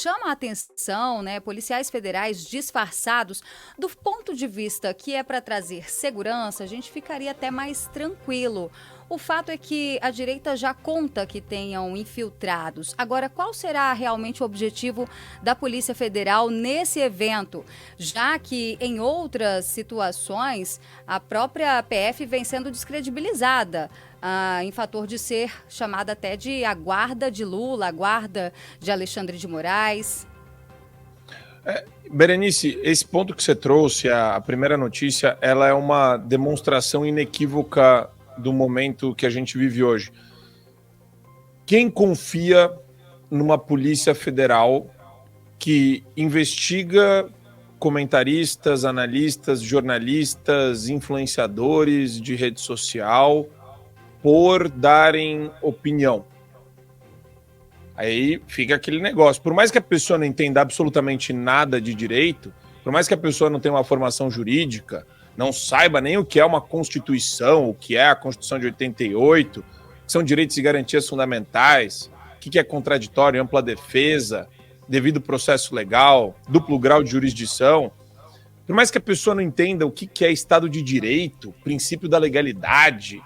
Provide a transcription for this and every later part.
chama a atenção, né, policiais federais disfarçados, do ponto de vista que é para trazer segurança, a gente ficaria até mais tranquilo. O fato é que a direita já conta que tenham infiltrados. Agora, qual será realmente o objetivo da Polícia Federal nesse evento? Já que em outras situações a própria PF vem sendo descredibilizada. Em fator de ser chamada até de a guarda de Lula, a guarda de Alexandre de Moraes. Berenice, esse ponto que você trouxe, a primeira notícia, ela é uma demonstração inequívoca do momento que a gente vive hoje. Quem confia numa polícia federal que investiga comentaristas, analistas, jornalistas, influenciadores de rede social por darem opinião? Aí fica aquele negócio. Por mais que a pessoa não entenda absolutamente nada de direito, por mais que a pessoa não tenha uma formação jurídica, não saiba nem o que é uma Constituição, o que é a Constituição de 88, que são direitos e garantias fundamentais, o que é contraditório, ampla defesa, devido processo legal, duplo grau de jurisdição. Por mais que a pessoa não entenda o que é Estado de Direito, princípio da legalidade,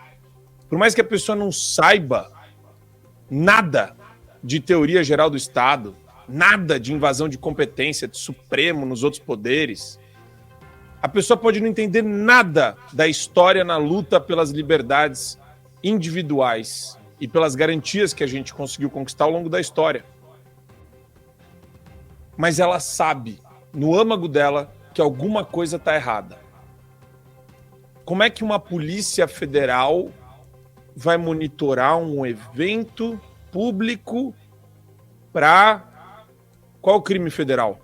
por mais que a pessoa não saiba nada de teoria geral do Estado, nada de invasão de competência de Supremo nos outros poderes, a pessoa pode não entender nada da história na luta pelas liberdades individuais e pelas garantias que a gente conseguiu conquistar ao longo da história. Mas ela sabe, no âmago dela, que alguma coisa está errada. Como é que uma polícia federal vai monitorar um evento público para qual crime federal?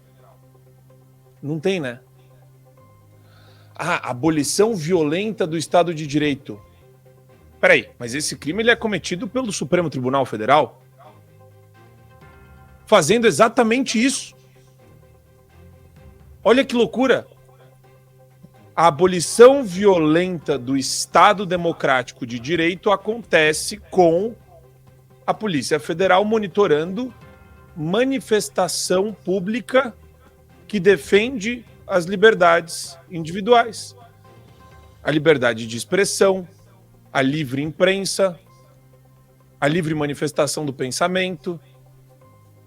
Não tem, né? Abolição violenta do Estado de Direito. Peraí, mas esse crime ele é cometido pelo Supremo Tribunal Federal? Fazendo exatamente isso. Olha que loucura. A abolição violenta do Estado Democrático de Direito acontece com a Polícia Federal monitorando manifestação pública que defende as liberdades individuais. A liberdade de expressão, a livre imprensa, a livre manifestação do pensamento.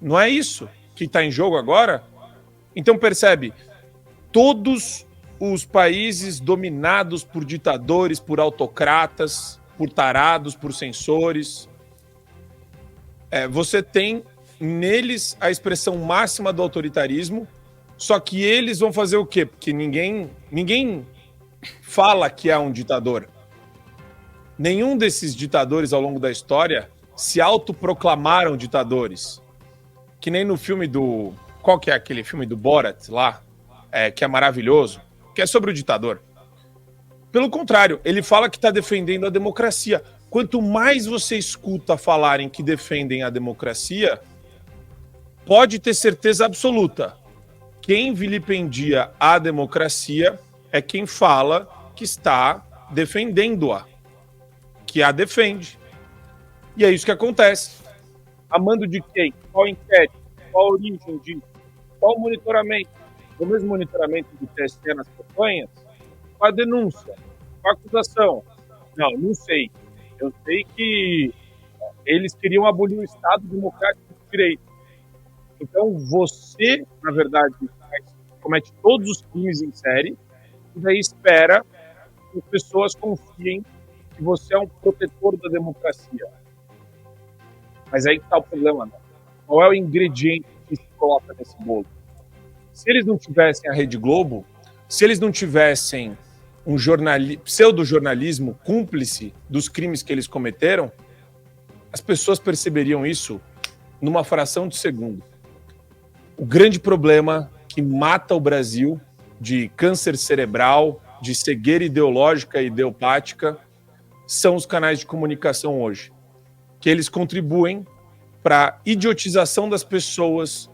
Não é isso que está em jogo agora? Então percebe, todos os países dominados por ditadores, por autocratas, por tarados, por censores, você tem neles a expressão máxima do autoritarismo, só que eles vão fazer o quê? Porque ninguém fala que é um ditador. Nenhum desses ditadores ao longo da história se autoproclamaram ditadores. Que nem no filme do... Qual que é aquele filme do Borat lá? Que é maravilhoso. Que é sobre o ditador. Pelo contrário, ele fala que está defendendo a democracia. Quanto mais você escuta falarem que defendem a democracia, pode ter certeza absoluta. Quem vilipendia a democracia é quem fala que está defendendo-a, que a defende. E é isso que acontece. A mando de quem? Qual inquérito? Qual a origem disso? Qual o monitoramento? O mesmo monitoramento do TSE nas campanhas? Qual a denúncia? Qual a acusação? Não sei. Eu sei que eles queriam abolir o Estado Democrático de Direito. Então você, na verdade, comete todos os crimes em série e daí espera que as pessoas confiem que você é um protetor da democracia. Mas aí que está o problema, né? Qual é o ingrediente que se coloca nesse bolo? Se eles não tivessem a Rede Globo, se eles não tivessem um pseudo-jornalismo cúmplice dos crimes que eles cometeram, as pessoas perceberiam isso numa fração de segundo. O grande problema que mata o Brasil de câncer cerebral, de cegueira ideológica e ideopática, são os canais de comunicação hoje. Que eles contribuem para a idiotização das pessoas,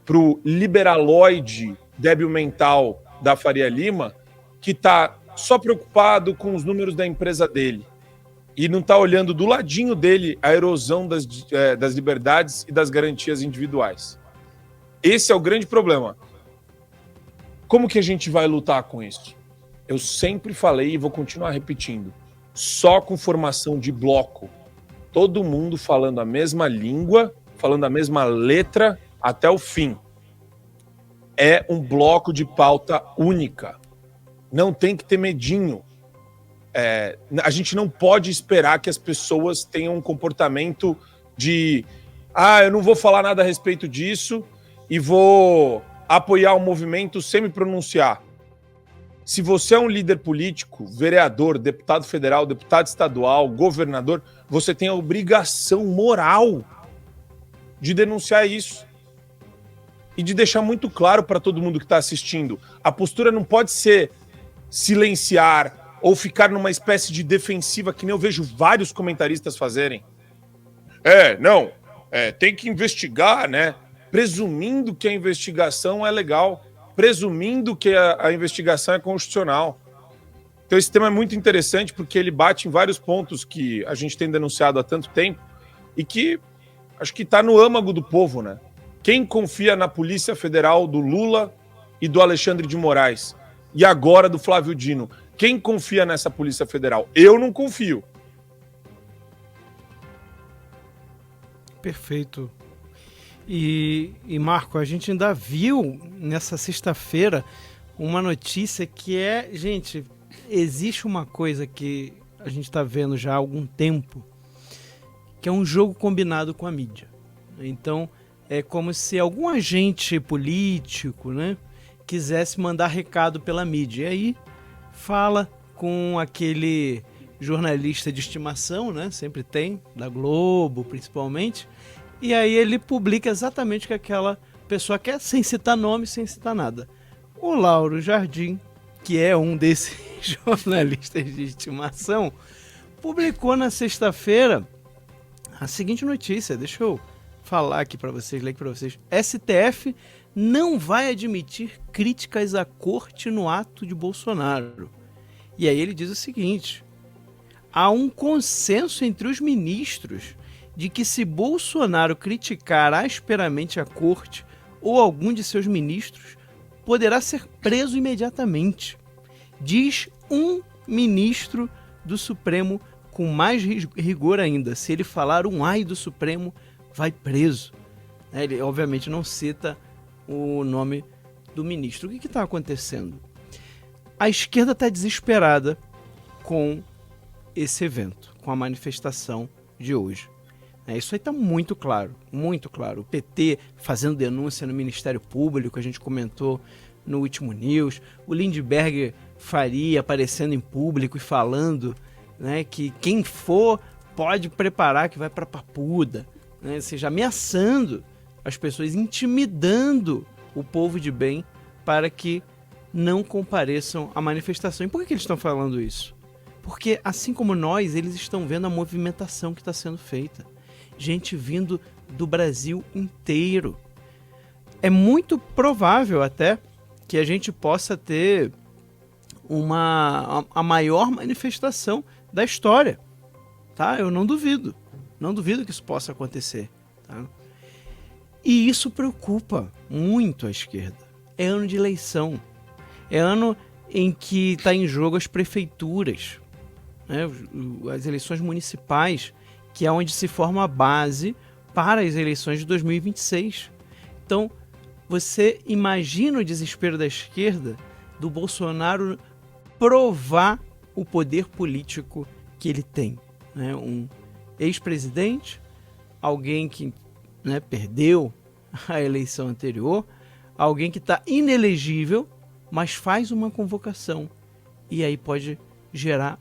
para o liberaloide débil mental da Faria Lima, que está só preocupado com os números da empresa dele e não está olhando do ladinho dele a erosão das liberdades e das garantias individuais. Esse é o grande problema. Como que a gente vai lutar com isso? Eu sempre falei e vou continuar repetindo. Só com formação de bloco. Todo mundo falando a mesma língua, falando a mesma letra até o fim. É um bloco de pauta única. Não tem que ter medinho. A gente não pode esperar que as pessoas tenham um comportamento de eu não vou falar nada a respeito disso e vou apoiar o movimento sem me pronunciar. Se você é um líder político, vereador, deputado federal, deputado estadual, governador, você tem a obrigação moral de denunciar isso. E de deixar muito claro para todo mundo que está assistindo. A postura não pode ser silenciar ou ficar numa espécie de defensiva que nem eu vejo vários comentaristas fazerem. Tem que investigar, né? Presumindo que a investigação é legal, presumindo que a investigação é constitucional. Então esse tema é muito interessante porque ele bate em vários pontos que a gente tem denunciado há tanto tempo e que acho que está no âmago do povo, né? Quem confia na Polícia Federal do Lula e do Alexandre de Moraes? E agora do Flávio Dino? Quem confia nessa Polícia Federal? Eu não confio. Perfeito. E Marco, a gente ainda viu nessa sexta-feira uma notícia que gente, existe uma coisa que a gente está vendo já há algum tempo, que é um jogo combinado com a mídia. Então, é como se algum agente político, né, quisesse mandar recado pela mídia. E aí fala com aquele jornalista de estimação, né, sempre tem, da Globo principalmente, e aí ele publica exatamente o que aquela pessoa quer, sem citar nome, sem citar nada. O Lauro Jardim, que é um desses jornalistas de estimação, publicou na sexta-feira a seguinte notícia, deixa eu falar aqui para vocês, ler aqui para vocês. STF não vai admitir críticas à corte no ato de Bolsonaro. E aí ele diz o seguinte: há um consenso entre os ministros de que se Bolsonaro criticar asperamente a corte ou algum de seus ministros, poderá ser preso imediatamente. Diz um ministro do Supremo com mais rigor ainda. Se ele falar um ai do Supremo, vai preso. Ele obviamente não cita o nome do ministro. O que está acontecendo? A esquerda está desesperada com esse evento, com a manifestação de hoje. Isso aí está muito claro, muito claro. O PT fazendo denúncia no Ministério Público, a gente comentou no último News. O Lindbergh Faria aparecendo em público e falando, né, que quem for pode preparar que vai para Papuda. Né, ou seja, ameaçando as pessoas, intimidando o povo de bem para que não compareçam à manifestação. E por que eles estão falando isso? Porque, assim como nós, eles estão vendo a movimentação que está sendo feita. Gente vindo do Brasil inteiro. É muito provável até que a gente possa ter a maior manifestação da história. Tá? Eu não duvido. Não duvido que isso possa acontecer. Tá? E isso preocupa muito a esquerda. É ano de eleição. É ano em que está em jogo as prefeituras, né? As eleições municipais, que é onde se forma a base para as eleições de 2026. Então, você imagina o desespero da esquerda, do Bolsonaro provar o poder político que ele tem. Né? Um ex-presidente, alguém que, né, perdeu a eleição anterior, alguém que está inelegível, mas faz uma convocação. E aí pode gerar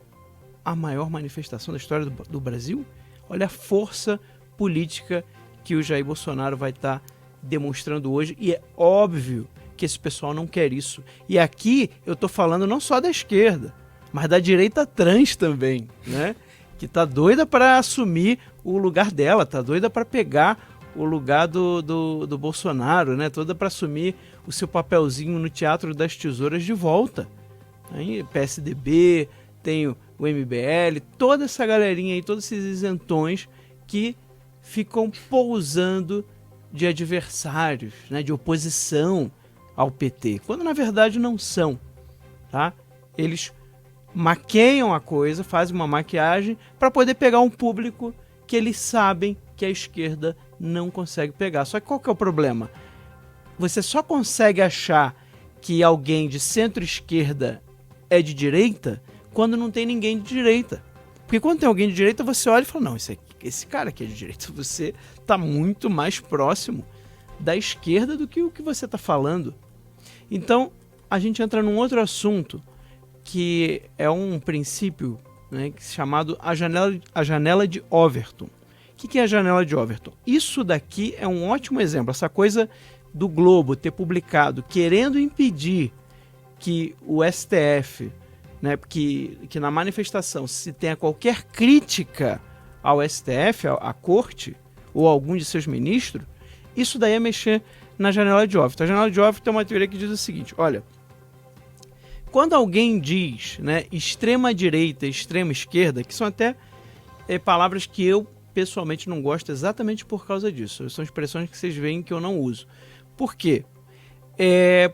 a maior manifestação da história do Brasil. Olha a força política que o Jair Bolsonaro vai estar demonstrando hoje. E é óbvio que esse pessoal não quer isso. E aqui eu estou falando não só da esquerda, mas da direita trans também, né? Que tá doida para assumir o lugar dela, tá doida para pegar o lugar do Bolsonaro, né? Toda para assumir o seu papelzinho no Teatro das Tesouras de volta. Aí, PSDB, tem o MBL, toda essa galerinha aí, todos esses isentões que ficam pousando de adversários, né, de oposição ao PT, quando na verdade não são, tá? Eles maqueiam a coisa, fazem uma maquiagem para poder pegar um público que eles sabem que a esquerda não consegue pegar. Só que qual que é o problema? Você só consegue achar que alguém de centro-esquerda é de direita quando não tem ninguém de direita. Porque quando tem alguém de direita, você olha e fala, não, esse cara aqui é de direita. Você está muito mais próximo da esquerda do que o que você está falando. Então, a gente entra num outro assunto, que é um princípio, né, chamado a janela de Overton. O que é a janela de Overton? Isso daqui é um ótimo exemplo. Essa coisa do Globo ter publicado, querendo impedir que o STF, né, que na manifestação se tenha qualquer crítica ao STF, à corte, ou a algum de seus ministros, isso daí é mexer na janela de Overton. A janela de Overton é uma teoria que diz o seguinte, olha, quando alguém diz, né, extrema direita e extrema esquerda, que são até palavras que eu pessoalmente não gosto exatamente por causa disso, são expressões que vocês veem que eu não uso. Por quê?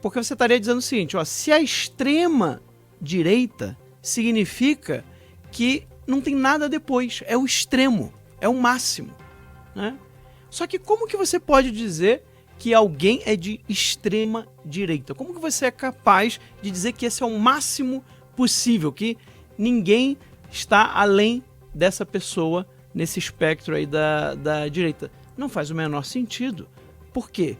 Porque você estaria dizendo o seguinte, ó, se a extrema direita significa que não tem nada depois, é o extremo, é o máximo, né? Só que como que você pode dizer que alguém é de extrema direita? Como que você é capaz de dizer que esse é o máximo possível, que ninguém está além dessa pessoa nesse espectro aí da direita? Não faz o menor sentido. Por quê?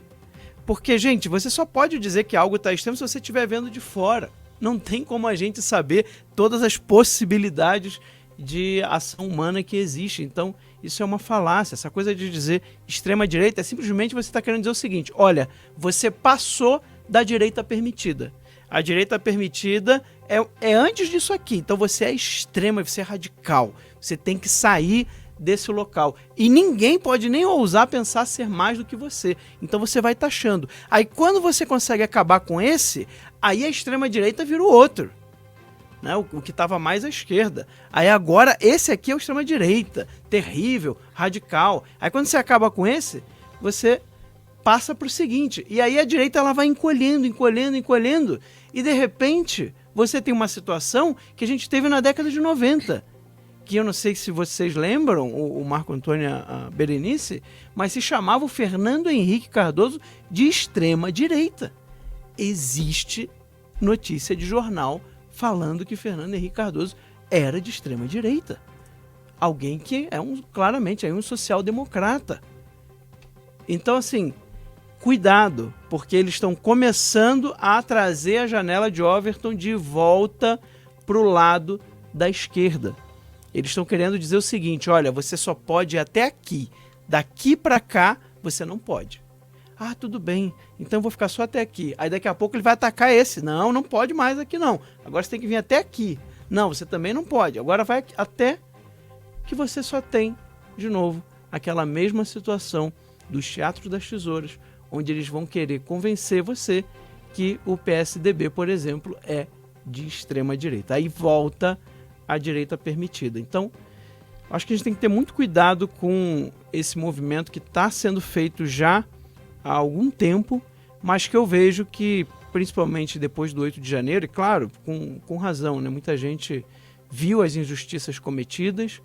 Porque, gente, você só pode dizer que algo está extremo se você estiver vendo de fora. Não tem como a gente saber todas as possibilidades de ação humana que existe. Então, isso é uma falácia. Essa coisa de dizer extrema-direita é simplesmente você está querendo dizer o seguinte, olha, você passou da direita permitida. A direita permitida é antes disso aqui. Então, você é extrema, você é radical. Você tem que sair desse local. E ninguém pode nem ousar pensar ser mais do que você. Então você vai taxando. Aí quando você consegue acabar com esse, aí a extrema-direita vira o outro. Né? O que estava mais à esquerda. Aí agora esse aqui é o extrema-direita. Terrível, radical. Aí quando você acaba com esse, você passa para o seguinte. E aí a direita ela vai encolhendo. E de repente você tem uma situação que a gente teve na década de 90. Que eu não sei se vocês lembram, o Marco Antônio e a Berenice, mas se chamava o Fernando Henrique Cardoso de extrema-direita. Existe notícia de jornal falando que Fernando Henrique Cardoso era de extrema-direita. Alguém que é claramente um social-democrata. Então, assim, cuidado, porque eles estão começando a trazer a janela de Overton de volta para o lado da esquerda. Eles estão querendo dizer o seguinte, olha, você só pode ir até aqui, daqui para cá você não pode. Ah, tudo bem, então eu vou ficar só até aqui. Aí daqui a pouco ele vai atacar esse. Não, não pode mais aqui não. Agora você tem que vir até aqui. Não, você também não pode. Agora vai até que você só tem, de novo, aquela mesma situação dos teatros das tesouras, onde eles vão querer convencer você que o PSDB, por exemplo, é de extrema direita. Aí volta a direita permitida. Então, acho que a gente tem que ter muito cuidado com esse movimento que está sendo feito já há algum tempo, mas que eu vejo que, principalmente depois do 8 de janeiro, e claro, com razão, né? Muita gente viu as injustiças cometidas,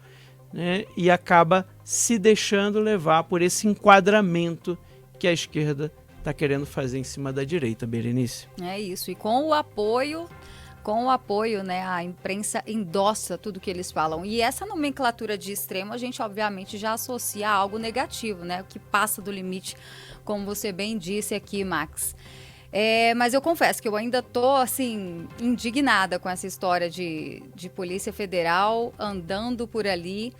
né? E acaba se deixando levar por esse enquadramento que a esquerda está querendo fazer em cima da direita, Berenice. É isso, e com o apoio, né, a imprensa endossa tudo que eles falam. E essa nomenclatura de extremo, a gente obviamente já associa a algo negativo, né, o que passa do limite, como você bem disse aqui, Max. Mas eu confesso que eu ainda tô, assim, indignada com essa história de Polícia Federal andando por ali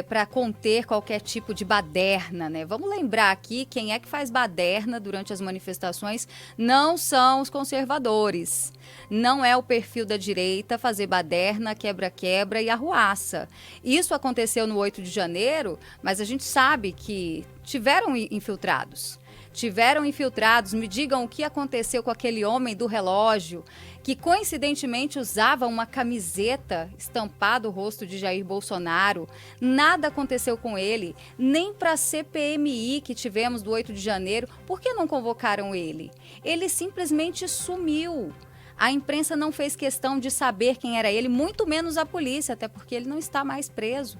para conter qualquer tipo de baderna, né? Vamos lembrar aqui, quem é que faz baderna durante as manifestações não são os conservadores. Não é o perfil da direita fazer baderna, quebra-quebra e arruaça. Isso aconteceu no 8 de janeiro, mas a gente sabe que tiveram infiltrados. tiveram infiltrados, me digam o que aconteceu com aquele homem do relógio, que coincidentemente usava uma camiseta estampada o rosto de Jair Bolsonaro. Nada aconteceu com ele, nem para a CPMI que tivemos do 8 de janeiro. Por que não convocaram ele? Ele simplesmente sumiu. A imprensa não fez questão de saber quem era ele, muito menos a polícia, até porque ele não está mais preso.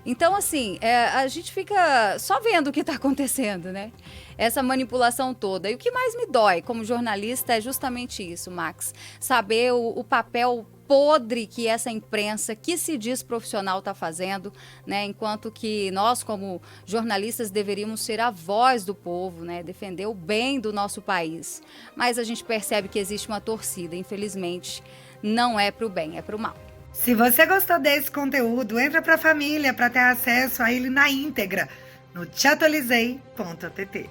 Então, assim, a gente fica só vendo o que está acontecendo, né? Essa manipulação toda. E o que mais me dói como jornalista é justamente isso, Max. Saber o papel podre que essa imprensa, que se diz profissional, está fazendo, né? Enquanto que nós, como jornalistas, deveríamos ser a voz do povo, né? Defender o bem do nosso país. Mas a gente percebe que existe uma torcida, infelizmente, não é para o bem, é para o mal. Se você gostou desse conteúdo, entra para a família para ter acesso a ele na íntegra no teatualizei.tt.